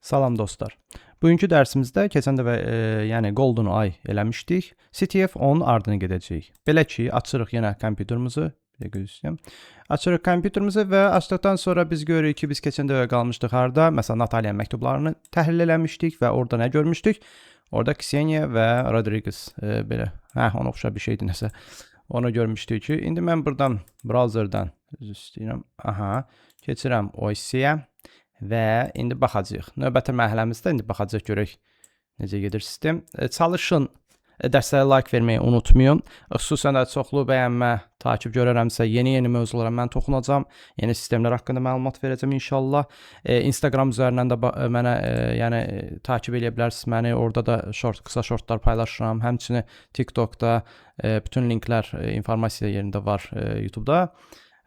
Salam dostlar. Bugünkü dərsimizdə keçən dəfə yəni Golden Eye eləmişdik. CTF onun ardını gedəcəyik. Belə ki, açırıq yenə kompüterimizi. Bir dəqiqə istəyirəm. Açırıq kompüterimizi və açdıqdan sonra biz görürük ki, biz keçən dəfə qalmışdıq harda? Məsələn, Nataliyanın məktublarını təhlil eləmişdik və orada nə görmüşdük? Orada Kseniya və Rodriguez belə, ona oxşar bir şeydir nəsə. Onu görmüşdük ki, indi mən buradan browserdan üzr istəyirəm. Keçirəm OSC-yə. Və indi baxacağıq. Növbəti mərhələmizdə indi baxacağıq görək necə gedir sistem. Çalışın dərslərə like verməyi unutmayın. Xüsusən də çoxlu bəyənmə, takib görərəmsə yeni mövzulara mən toxunacağam. Yeni sistemlər haqqında məlumat verəcəm inşallah. Instagram üzərindən də mənə yəni takib edə bilərsiniz məni. Orada da qısa shortlar paylaşıram. Həmçinin TikTokda bütün linklər informasiya yerində var YouTube-da.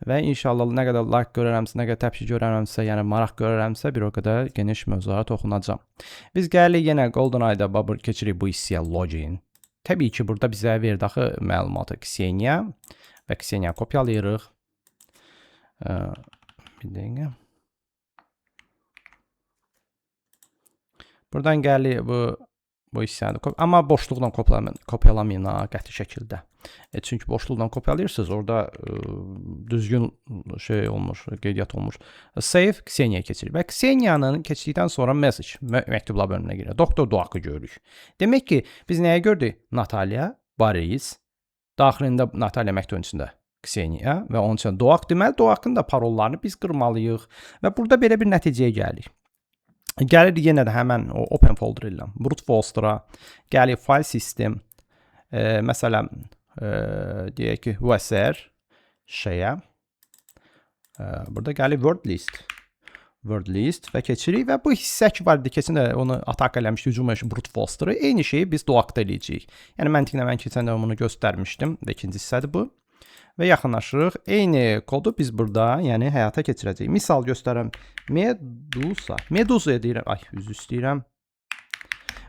Və inşallah nə qədər like görərəmsə, nə qədər təpki görərəmsə, yəni maraq görərəmsə, bir o qədər geniş mövzulara toxunacağam. Biz gəlirik yenə Golden Eye-da keçirik bu hissəyə login. Təbii ki, burada bizə verdi axı məlumatı Kseniya və Kseniya kopyalayırıq. Bir dəqiqə. Buradan gəlirik bu hissəni, amma boşluqdan kopyalamayın qəti şəkildə. Çünki boşluqdan kopyalayırsınız, orada düzgün şey olmur, qeydiyyat olmur. Save, Kseniya keçirik. Və Kseniyanın keçdikdən sonra message, məktublar bölümünə girir. Doktor Duak'ı görürük. Demək ki, biz nəyə gördük? Nataliya, Boris, daxilində Nataliya məktubun içində Kseniya və onun üçün Duak. Deməli, Duak'ın da parollarını biz qırmalıyıq və burada belə bir nəticəyə gəlirik. Gəlir yenə də həmən o open folder ilə brute force-a, gəlir file system, məsələn, deyək ki, USR şeyə, burada gəlir word list və keçirik və bu hissə ki var idi, keçən də onu atak eləmişdik, hücum eləmişdik brute force-ı, eyni şeyi biz Duak'da eləyəcəyik. Yəni məntiqlə mən keçən də onu göstərmişdim və ikinci hissədir bu. Və yaxınlaşırıq. Eyni kodu biz burada, yəni həyata keçirəcəyik. Misal göstərəm. Meduzaya deyirəm. Üzr istəyirəm.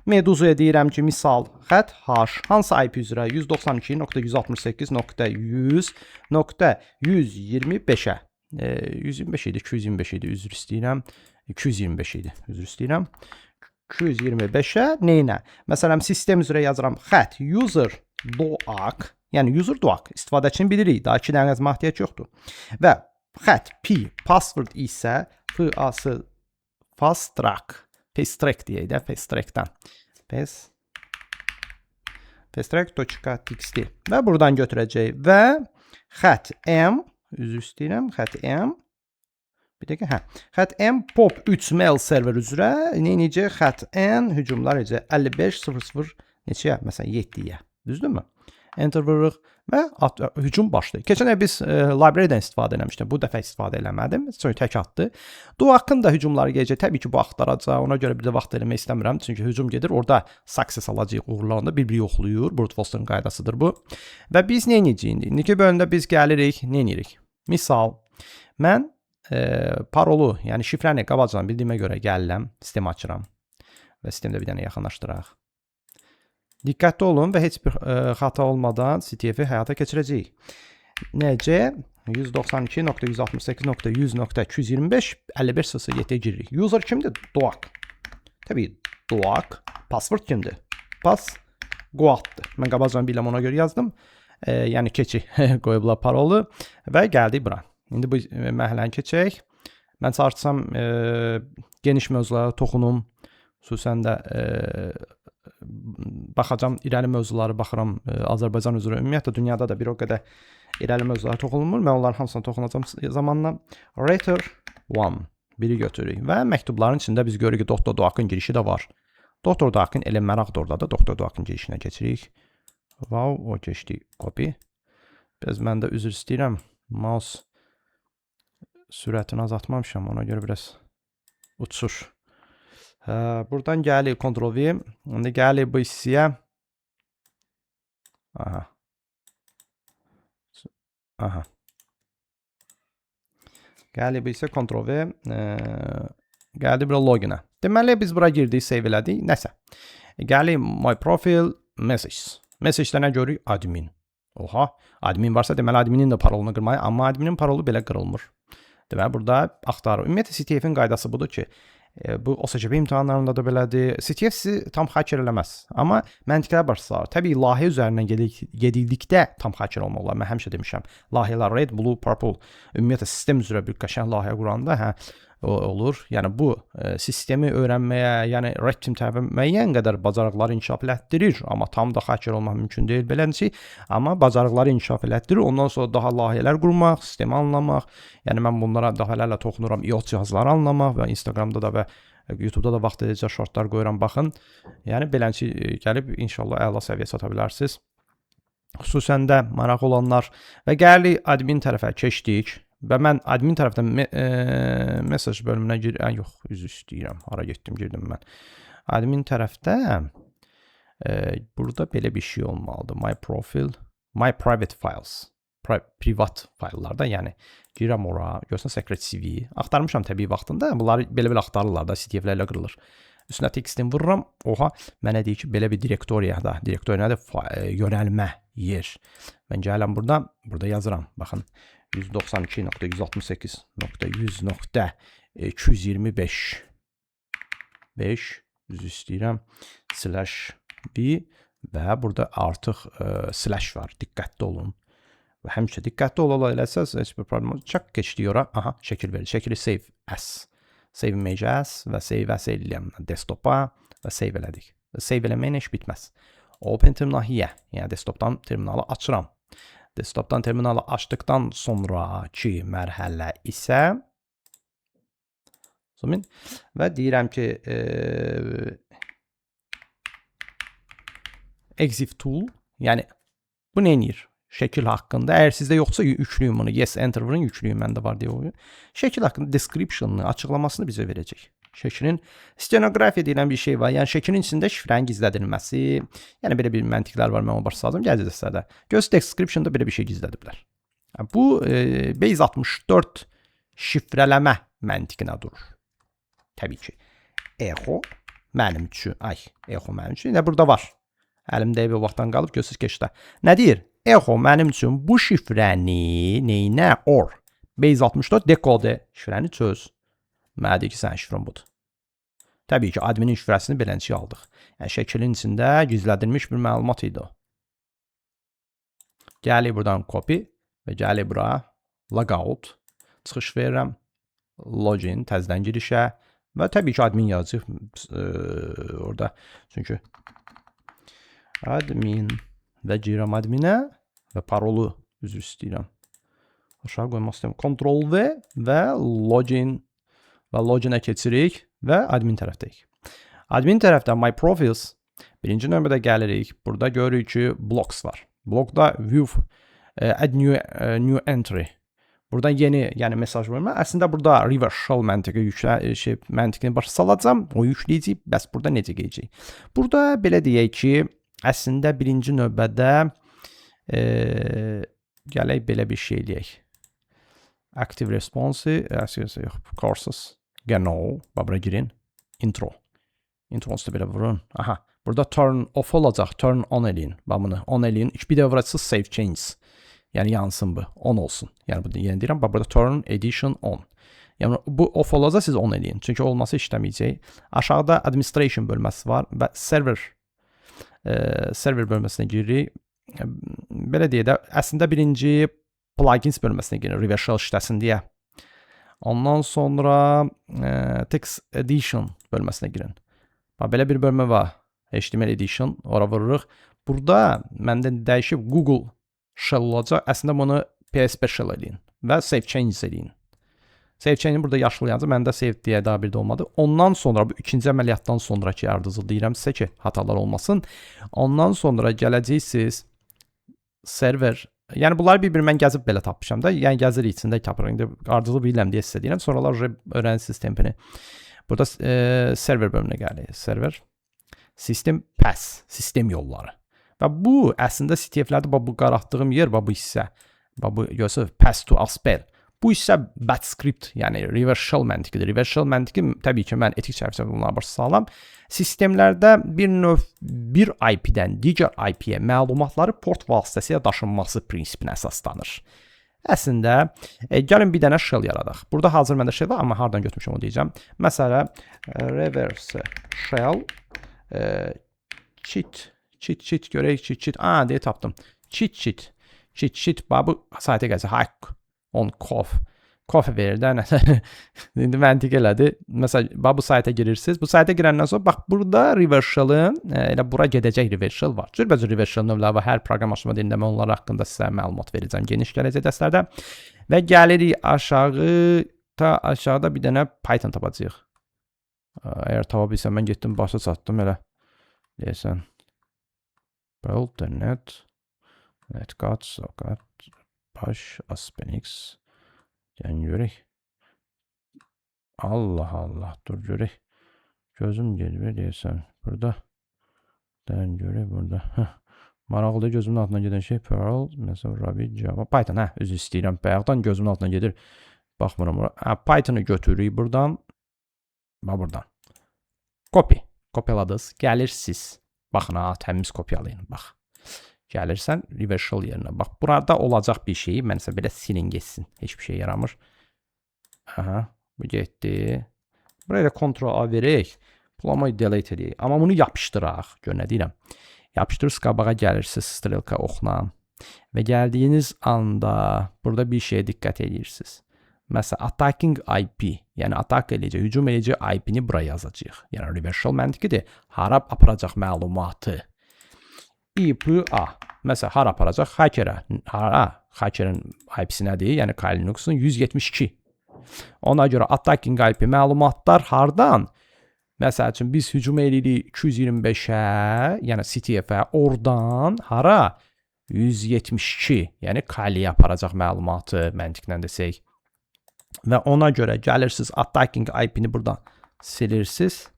Meduzaya deyirəm ki, misal xətt H hansı IP üzrə 192.168.100.125-ə 125 idi, 225 idi, üzr istəyirəm. 225 idi, üzr istəyirəm. 225-ə neynə? Məsələn, sistem üzrə yazıram xətt user Duak, yəni user Duak istifadəçini bilirik, daha iki dənə yazma ehtiyac yoxdur. Və xətt P password isə F-ası fast track deyək də, fast trackdən fasttrack.txt və buradan götürəcək və xətt M, üzr istəyirəm, xətt M bir dəqiqə, xətt M pop 3 mail server üzrə necə xətt N hücumlar necə 55.00 neçəyə, məsələn 7-yə, düzdürmü? Enter vururuq və hücum başlayır. Keçən ay biz library-dən istifadə eləmişdik. Bu dəfə istifadə eləmədim. Çünki tək atdı. Duak'ın da hücumları gələcək. Təbii ki, bu axtaracaq. Ona görə bir də vaxt eləmək istəmirəm. Çünki hücum gedir. Orada success alacaq uğurlarında bir-biri yoxlayır. Brute force-ın qaydasıdır bu. Və biz nə edəcəyik indi? İndiki bölümdə biz gəlirik, nə edirik? Misal, mən parolu, yəni şifrəni qabaqcadan bildiyimə görə gəlirəm, sistemi açıram və sistemdə bir dənə yaxınlaşdıraq. Diqqətli olun və heç bir xata olmadan CTF-i həyata keçirəcəyik. Necə? 192.168.100.225 55.07-yə giririk. User kimdir? Duak. Təbii, Duak. Password kimdir? Guatdır. Mən qabaqcadan biləm, ona görə yazdım. Yəni keçi qoyublar parolu və gəldik bura. İndi bu mərhələni keçək. Mən çalışsam geniş mövzulara toxunum. Xüsusən də baxacam, irəli mövzuları baxıram Azərbaycan üzrə. Ümumiyyətlə, dünyada da bir o qədər irəli mövzulara toxunulmur. Mən onların hamısına toxunacam zamanla. Writer 1 biri götürürük və məktubların içində biz görürük ki, Doktor Duak'ın girişi də var. Doktor Duak'ın elə məraq da orada da Doktor Duak'ın girişinə keçirik. Wow, o keçdi, copy. Biraz mən də üzr istəyirəm. Mouse sürətini azaltmamışam, ona görə biraz uçur. Buradan gəlir Ctrl-V. İndi gəlir bu hissəyə. Gəlir bu hissə Ctrl-V. Gəldi bura loginə. Deməli, biz bura girdik, save elədik. Nəsə. Gəlir my profile, message. Message-də nə görürük? Admin. Oha, admin varsa deməli adminin də parolunu qırmayı, amma adminin parolu belə qırılmır. Deməli, burada axtarır. Ümumiyyətlə, CTF-in qaydası budur ki, Bu OSCP imtahanlarında da belədir. CTF sizi tam hacker eləməz. Amma məntiqlər başlar. Təbii layihə üzərindən gedildikdə tam hacker olmaq olar. Mən həmişə demişəm. Layihələr red, blue, purple, ümumiyyətlə sistem üzrə bir qəşəng layihə quranda, olur. Yəni bu sistemi öyrənməyə, yəni red team tərəfi müəyyən qədər bacarıqları inkişaf elətdirir, amma tam da hacker olmaq mümkün deyil beləncə. Amma bacarıqları inkişaf elətdirir. Ondan sonra daha layihələr qurmaq, sistemi anlamaq. Yəni mən bunlara dəfələrlə toxunuram. IoT cihazları anlamaq və Instagramda da və YouTube'da da vaxt edəcək şortlar qoyuram, baxın. Yəni beləncə gəlib inşallah əla səviyyə çata bilərsiniz. Xüsusən də maraq olanlar və gəlirik admin tərəfə keçdik. Və mən admin tərəfdən mesaj bölümünə yox, üzr istəyirəm. Hara getdim, girdim mən. Admin tərəfdə burada belə bir şey olmalıdır. My profile, my private files. Privat fayllarda, yəni girirəm ora, görürsən secret CV. Axtarmışam təbii vaxtında. Bunları belə-belə axtarırlar da, CTF-lərlə qırılır. Üstünə textini vururam. Oha, mənə deyir ki, belə bir direktoriyada, direktoriyada yönəlmə yer. Mən gələm burada yazıram. Baxın. 192.168.100.225 üzr istəyirəm /b və burada artıq slash var. Diqqətli olun. Və həmişə diqqətli eləsəz, heç bir problem çak keçdik ora. Aha, şəkil verir. Şəkili save as. Save image as və save as eləyəm desktopa və save elədik. Save eləməyin heç bitməz. Open terminal here. Yəni desktopdan terminalı açıram. Desktopdan terminalı açdıqdan sonraki mərhələ isə və deyirəm ki exif tool, yəni bu nə edir? Şəkil haqqında, əgər sizdə yoxsa yüklüyüm bunu, yes enter vurun, yüklüyüm məndə var deyə oyun. Şəkil haqqında description'ını, açıqlamasını bizə verəcək. Şəklin stenografiya deyilən bir şey var. Yəni şəklin içində şifrənin gizlədilməsi, yəni belə bir məntiqlər var, mən o başa saldım gələcəkdə. Göz description'da belə bir şey gizlədiblər. Bu base 64 şifrələmə məntiqinə durur. Təbii ki. Echo mənim üçün, echo mənim üçün. Yine burada var. Əlimdə bir vaxtdan qalıb gözsüz keçdə. Nə deyir? Echo mənim üçün bu şifrəni neyinə? Or. Base 64 dekode şifrəni çöz. Mənə deyir ki, sənin şifrən budur. Təbii ki, adminin şifrəsini beləncə aldıq. Yəni, şəklin içində gizlədilmiş bir məlumat idi o. Gəlir buradan copy və gəlir bura logout. Çıxış verirəm. Login, təzədən girişə və təbii ki, admin yazacaq orada. Çünki admin və girirəm adminə və parolu üzr istəyirəm. Aşağı qoymaq istəyirəm. Ctrl V və login və loginə keçirik və admin tərəfdəyik. Admin tərəfdə my profiles birinci növbədə gəlirik. Burada görürük ki, blocks var. Blokda view add new entry. Buradan yeni, yəni mesaj vermə. Əslində burada reverse shell məntiqini başa salacağam. O yükləyəcək. Bəs burada necə gələcək? Burada belə deyək ki, əslində birinci növbədə gələk belə bir şey eləyək. Active response, courses, genau, bura girin, intro. Intronsda belə vurun. Aha, burada turn off olacaq, turn on eləyin. Bunu on eləyin. Bir də vuracaqsınız save changes. Yəni yansın bu, on olsun. Yəni bunu yeni deyirəm, burada turn edition on. Yəni bu off olacaq, siz on eləyin. Çünki olması işləməyəcək. Aşağıda administration bölməsi var və server bölməsinə giririk. Belə deyə də, əslində birinci plugins bölməsinə girin, reverse shell işləsin deyə. Ondan sonra text edition bölməsinə girin. Belə bir bölmə var. HTML edition, ora vururuq. Burada məndə dəyişib Google shell olacaq. Əslində bunu PHP shell eləyin və save changes eləyin. Save change burada yaşlayacaq. Məndə save deyə daha bir də olmadı. Ondan sonra bu ikinci əməliyyatdan sonraki ardıcıl deyirəm sizə ki, hatalar olmasın. Ondan sonra gələcəksiniz server. Yəni bunları bir-bir mən gəzib belə tapmışam da. Yəni gəzir içində tapırıq. İndi ardıcıl bilirəm deyə sizə deyirəm. Sonralar öyrənirsiniz tempini. Burada server bölümünə gəlir. Server. System path. Sistem yolları. Və bu əslində CTF-lərdə bu qaratdığım yer bu hissə. Bu görürsünüz path to ASP.NET. Bu isə batch script, yəni reverse shell məntiqidir. Reverse shell məntiqi təbii ki, mən etik çərçivəsində bunlara başa salam. Sistemlərdə bir IP-dən digər IP-yə məlumatları port vasitəsilə daşınması prinsipinə əsaslanır. Əslində, gəlin bir dənə shell yaradaq. Burada hazır məndə shell var, amma hardan götürmüşəm onu deyəcəm. Məsələn, reverse shell cheat görək cheat. Deyə tapdım. Cheat. Bu sayta gəlsə hack on coffee verir də nəsə. İndi məntiq elədi. Məsələn, bu sayta girirsiniz. Bu sayta girəndən sonra bax burada reverse shell'ın elə bura gedəcək reverse shell var. Cürbəcür reverse shell növləri var. Hər proqramlaşma dilində mən onlar haqqında sizə məlumat verəcəm geniş gələcək dərslərdə. Və gəlirik aşağıda bir dənə Python tapacağıq. Əgər tapa bilsəm, mən getdim başa çatdım elə. Deyəsən. Build, netcat, socket, baş, aspenix. Yəni görək. Allah, dur görək. Gözüm gelir deyəsən. Burada. Dən görək burada. Maraqlı gözümün altına gedən şey Perl, məsələn, Ruby, Java, Python. Üzr istəyirəm. Bayaqdan gözümün altına gedir. Baxmıram bura. Python'ı götürürük buradan. Buradan. Kopyaladınız. Gəlirsiniz. Baxın, təmiz kopyalayın. Bax. Gəlirsən reverse shell yerinə. Bax, burada olacaq bir şeyi mənsə belə silin geçsin. Heç bir şey yaramır. Bu getdi. Buraya da Ctrl-A verək. Plamayı delete edək. Amma bunu yapışdıraq. Gör nə deyirəm. Yapışdırırız, qabağa gəlirsiniz strelka oxla. Və gəldiyiniz anda burada bir şeyə diqqət edirsiniz. Məsələn, attacking IP, yəni atak eləyəcək, hücum eləyəcək IP-ni buraya yazacağıq. Yəni reverse shell məntiqidir. Hara aparacaq məlumatı? IPA. Məsələn, hara aparacaq? Hackerə. Hackerin IP-si nədir? Yəni Kali Linux'un 172. Ona görə attacking IP məlumatlar hardan? Məsəl üçün biz hücum eləyirik 225-ə, yəni CTF-ə, oradan hara? 172, yəni Kaliyə aparacaq məlumatı məntiqlə desək. Və ona görə gəlirsiniz attacking IP-ni buradan silirsiniz.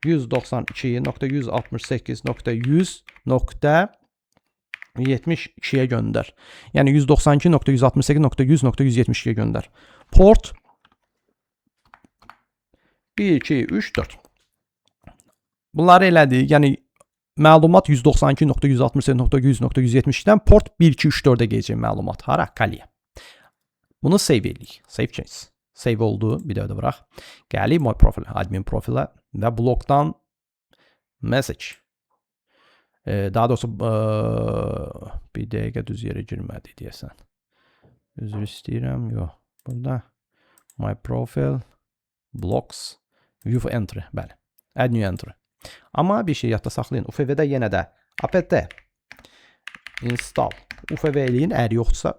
192.168.100.72-yə göndər. Yəni 192.168.100.172-yə göndər. Port 1, 2, 3, 4. Bunları elədik. Yəni məlumat 192.168.100.172-dən port 1, 2, 3, 4-ə gələcək məlumat. Hara? Kaliyə. Bunu save edirik. Save change. Save oldu. Bir də bıraq. Gəlik my profil, admin profilə və blokdan message. Daha doğrusu bir dəqiqə düz yerə girmədi deyəsən. Üzr istəyirəm. Yox. Burada my profile blocks view entry. Bəli. Add new entry. Amma bir şey yadda saxlayın. UFV-də yenə də apt install UFV eləyin. Əgər yoxdursa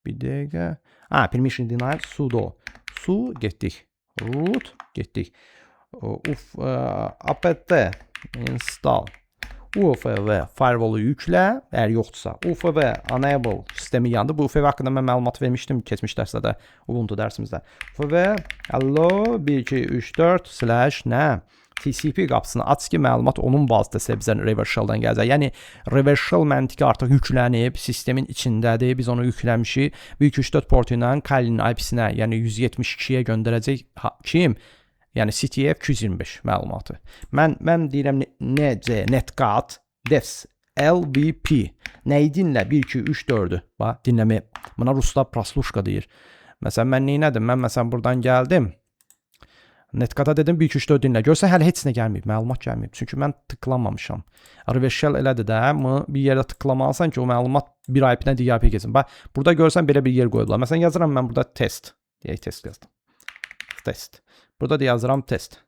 bir dəqiqə. Permission denied sudo. Su getdik. Root getdik. Apt install UFV firewall-u yüklə. Əgər yoxdursa UFV enable sistemi yandı. Bu UFV haqqında mən məlumat vermişdim keçmiş dərsdə, Ubuntu dərsimizdə. UFV hello 1 2 3 4 / nə? TCP qapısını aç ki, məlumat onun vasitəsilə bizə reverse shell-dan gələcək. Yəni reverse shell məntiqi artıq yüklənib, sistemin içindədir. Biz onu yükləmişik. 1-2-3-4 portu ilə Kalinin IP-sinə, yəni 172-yə göndərəcək kim? Yəni CTF 225 məlumatı. Mən deyirəm netcat defs LVP. Nə dinlə 1 2 3 4-ü. Bax, dinləmə. Buna ruslar prosluşka deyir. Məsələn mən nə etdim? Mən məsələn buradan gəldim. Netcata dedim 1 2 3 4 dinlə. Görsən hələ heç nə gəlməyib, məlumat gəlməyib. Çünki mən tıklamamışam. Reverse shell elədir də, bir yerdə tıklamalısan ki, o məlumat bir IP-dən digər IP-yə keçsin. Bax, burada görsən belə bir yer qoyublar. Məsələn yazıram mən burada test. Deyək test yazdım. Test. Burada da yazıram test.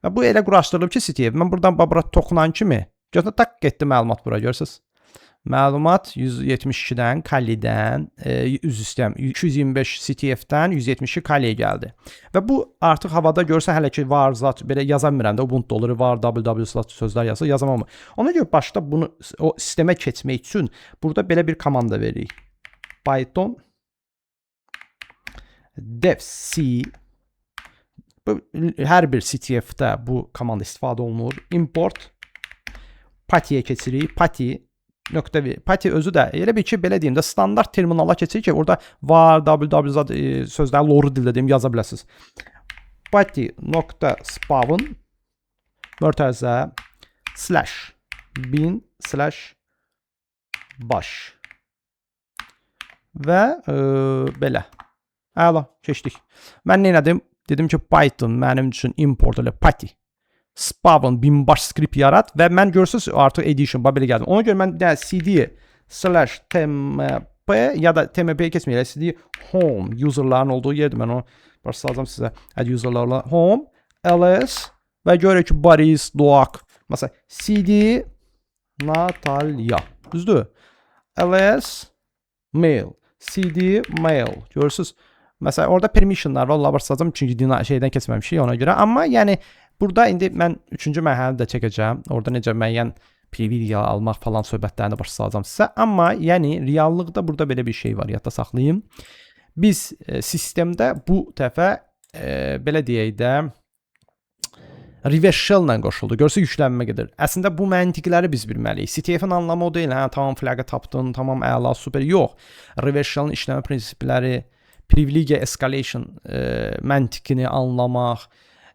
Və bu elə quraşdırılıb ki, CTF. Mən buradan bura toxunan kimi, görsən tak getdi məlumat bura, görürsünüz. Məlumat 172-dən, Kalidən, 225 CTF-dən 172 Kaliyə gəldi. Və bu artıq havada görsən hələ ki var zat, belə yaza bilmirəm də, Ubuntu olur, var www sözlər yazır, yazamam. Ona görə başda bunu o sistemə keçmək üçün burada belə bir komanda veririk. Python defc hər bir CTF-də bu komanda istifadə olunur. Import PATI-yə keçirik. PATI özü də elə bir ki, belə deyim də standart terminala keçir ki, orada var www sözləri loru dildə deyim yaza biləsiniz. PATI.spawn mörtəzə /bin/baş və belə. Əla, keçdik. Mən nə etdim? Dedim ki, Python mənim üçün import elə pati. Spawn binbaş skript yarat və mən görürsünüz artıq edition belə gəldim. Ona görə mən cd/tmp ya da tmp keçməyək, cd home userların olduğu yerdir. Mən onu başlayacağam sizə. Ad userlarla home ls və görək ki, Boris Doğak. Məsələn, cd Natalya. Düzdür? ls mail, cd mail. Görürsünüz? Məsələn, orada permissionlar var. Allah başlayacağım çünki şeydən keçməmişik ona görə. Amma yəni burada indi mən 3-cü mərhələni də çəkəcəm. Orada necə müəyyən privilegiya almaq falan söhbətlərini başlayacağam sizə. Amma yəni reallıqda burada belə bir şey var. Yadda saxlayın. Biz sistemdə bu dəfə belə deyək də reverse shell ilə qoşuldu. Görürsünüz yüklənmə gedir. Əslində bu məntiqləri biz bilməliyik. CTF-in anlamı o deyil. Hə, tamam flagı tapdın, tamam əla, super. Yox. Reverse shell-in işləmə prinsipləri, privilegiya escalation məntiqini anlamaq,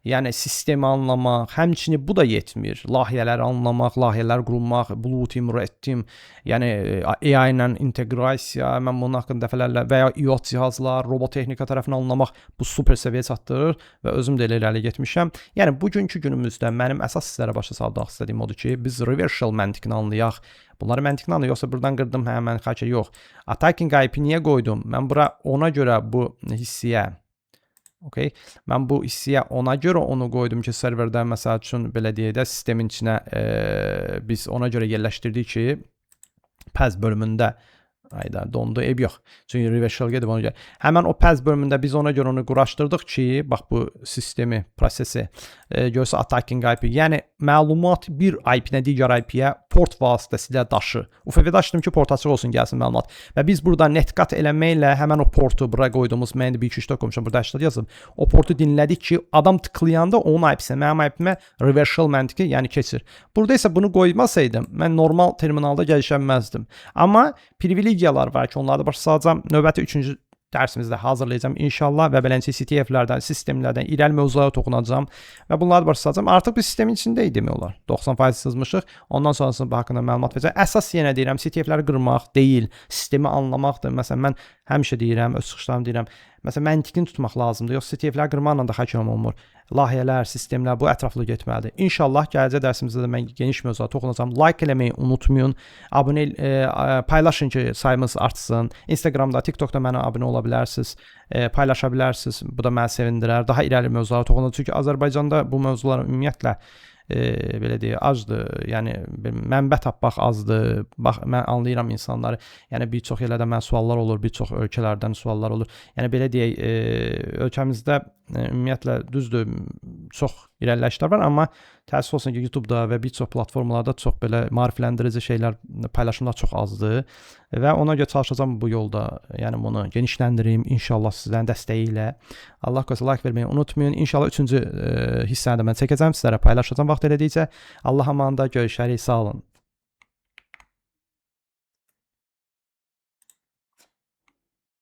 yəni sistemi anlamaq, həmçinin bu da yetmir. Layihələri anlamaq, layihələr qurmaq, blue team, red team, yəni AI ilə inteqrasiya, mən bunun haqqında dəfələrlə və ya IoT cihazlar, robotexnika tərəfini anlamaq bu super səviyyə çatdırır və özüm də elə irəli getmişəm. Yəni bugünkü günümüzdə mənim əsas sizlərə başa saldıq istədiyim odur ki, biz reverse shell məntiqini anlayaq. Bunları məntiqini anlayaq, yoxsa buradan qırdım, hə, mən xaçə yox. Attacking IP niyə qoydum? Mən bura ona görə bu hissiyə okay. Mən bu hissəyə ona görə onu qoydum ki, serverdə məsəl üçün belə deyək də sistemin içinə biz ona görə yerləşdirdik ki, PAS bölümündə ayda dondu, ev yox. Çünki reverse shell gedib ona görə. Həmən o PAS bölümündə biz ona görə onu quraşdırdıq ki, bax bu sistemi, prosesi görsə attacking IP, yəni məlumat bir IP-nə digər IP-yə port vasitəsilə daşı. UFV-də açdım ki, port açıq olsun, gəlsin məlumat. Və biz burada netcat eləməklə həmən o portu bura qoyduğumuz mən 1-2-3-4 qoymuşam, burada 80 yazıb. O portu dinlədik ki, adam tıklayanda onun IP-sə, mənim IP-mə reverse shell məntiqi, yəni keçir. Burada isə bunu qoymasaydım, mən normal terminalda gəlişənməzdim. Amma privilegiyalar var ki, onları da başa salacağam. Növbəti 3-cü dərsimizdə hazırlayacağım inşallah və beləncə CTF-lərdən, sistemlərdən irəli mövzulara toxunacağam və bunları başa salacağım. Artıq biz sistemin içindəyik demək olar. 90% sızmışıq. Ondan sonrasında bu haqqında məlumat verəcəm. Əsas yenə deyirəm, CTF-ləri qırmaq deyil, sistemi anlamaqdır. Məsələn, mən həmişə deyirəm, öz çıxışlarımı deyirəm. Məsələn, məntiqini tutmaq lazımdır. Yox, CTF-ləri qırmaqla da həkim olmur. Layihələr, sistemlər bu ətraflı getməlidir. İnşallah gələcək dərsimizdə də mən geniş mövzulara toxunacağam. Like eləməyi unutmayın. Abunə paylaşın ki, sayımız artsın. Instagramda, TikTokda mənə abunə ola bilərsiniz. Paylaşa bilərsiniz. Bu da məni sevindirər. Daha irəli mövzulara toxunacağıq. Çünki Azərbaycanda bu mövzular ümumiyyətlə belə deyək, azdır. Yəni mənbə tapmaq azdır. Bax, mən anlayıram insanları. Yəni bir çox yerlərdə mən suallar olur, bir çox ölkələrdən suallar olur. Yəni belə deyək, ölkəmizdə ümumiyyətlə düzdür, çox irəliləyişlər var, amma təəssüf olsun ki, YouTube-da və bir çox platformalarda çox belə maarifləndirici şeylər, paylaşımlar çox azdır və ona görə çalışacağam bu yolda, yəni bunu genişləndirim inşallah sizlərin dəstəyi ilə. Allah qoysa like verməyi unutmayın. İnşallah 3-cü hissəni də mən çəkəcəm, sizlərə paylaşacağam vaxt elədikcə. Allah amanında görüşərik, sağ olun.